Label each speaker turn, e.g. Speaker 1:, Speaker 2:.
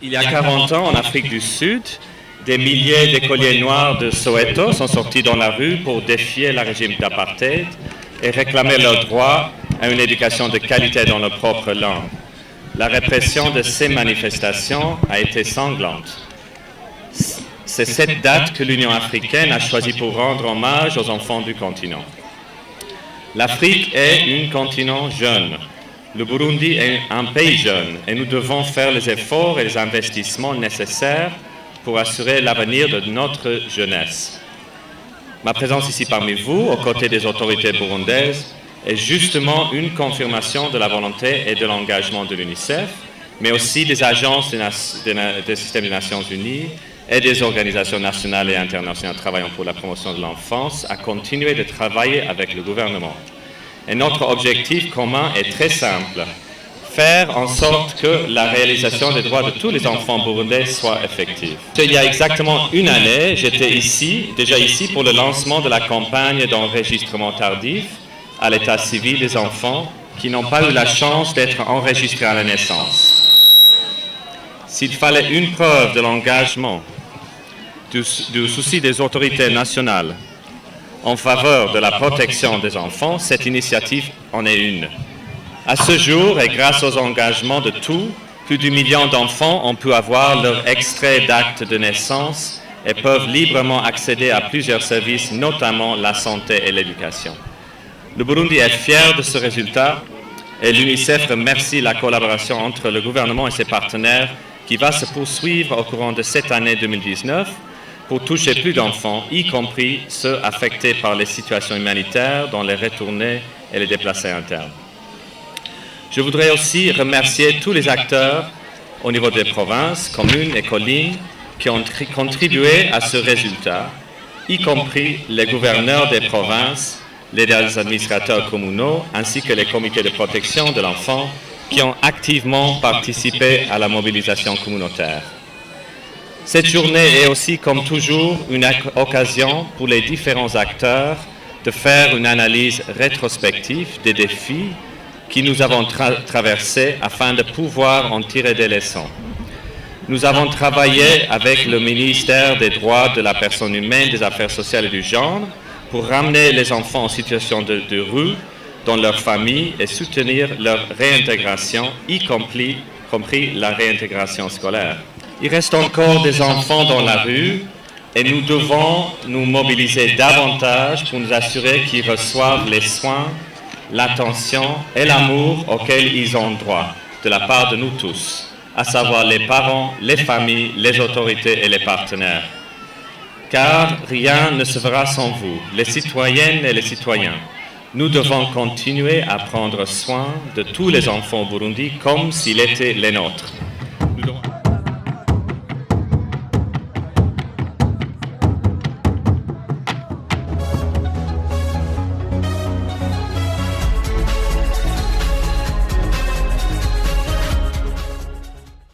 Speaker 1: Il y a 40 ans, en Afrique du Sud, des milliers d'écoliers noirs de Soweto sont sortis dans la rue pour défier le régime d'apartheid et réclamer leur droit à une éducation de qualité dans leur propre langue. La répression de ces manifestations a été sanglante. C'est cette date que l'Union africaine a choisi pour rendre hommage aux enfants du continent. L'Afrique est un continent jeune. Le Burundi est un pays jeune et nous devons faire les efforts et les investissements nécessaires pour assurer l'avenir de notre jeunesse. Ma présence ici parmi vous, aux côtés des autorités burundaises, est justement une confirmation de la volonté et de l'engagement de l'UNICEF, mais aussi des agences du système des Nations Unies et des organisations nationales et internationales travaillant pour la promotion de l'enfance à continuer de travailler avec le gouvernement. Et notre objectif commun est très simple, faire en sorte que la réalisation des droits de tous les enfants burundais soit effective. Il y a exactement une année, j'étais déjà ici pour le lancement de la campagne d'enregistrement tardif à l'état civil des enfants qui n'ont pas eu la chance d'être enregistrés à la naissance. S'il fallait une preuve de l'engagement, du souci des autorités nationales en faveur de la protection des enfants, cette initiative en est une. À ce jour, et grâce aux engagements de tous, plus d'1 million d'enfants ont pu avoir leur extrait d'acte de naissance et peuvent librement accéder à plusieurs services, notamment la santé et l'éducation. Le Burundi est fier de ce résultat et l'UNICEF remercie la collaboration entre le gouvernement et ses partenaires qui va se poursuivre au courant de cette année 2019 pour toucher plus d'enfants, y compris ceux affectés par les situations humanitaires, dont les retournés et les déplacés internes. Je voudrais aussi remercier tous les acteurs au niveau des provinces, communes et collines qui ont contribué à ce résultat, y compris les gouverneurs des provinces, les administrateurs communaux, ainsi que les comités de protection de l'enfant qui ont activement participé à la mobilisation communautaire. Cette journée est aussi, comme toujours, une occasion pour les différents acteurs de faire une analyse rétrospective des défis que nous avons traversés afin de pouvoir en tirer des leçons. Nous avons travaillé avec le ministère des Droits de la Personne humaine, des Affaires sociales et du genre pour ramener les enfants en situation de rue dans leur famille et soutenir leur réintégration, y compris la réintégration scolaire. Il reste encore des enfants dans la rue et nous devons nous mobiliser davantage pour nous assurer qu'ils reçoivent les soins, l'attention et l'amour auxquels ils ont droit de la part de nous tous, à savoir les parents, les familles, les autorités et les partenaires. Car rien ne se fera sans vous, les citoyennes et les citoyens. Nous devons continuer à prendre soin de tous les enfants au Burundi comme s'ils étaient les nôtres.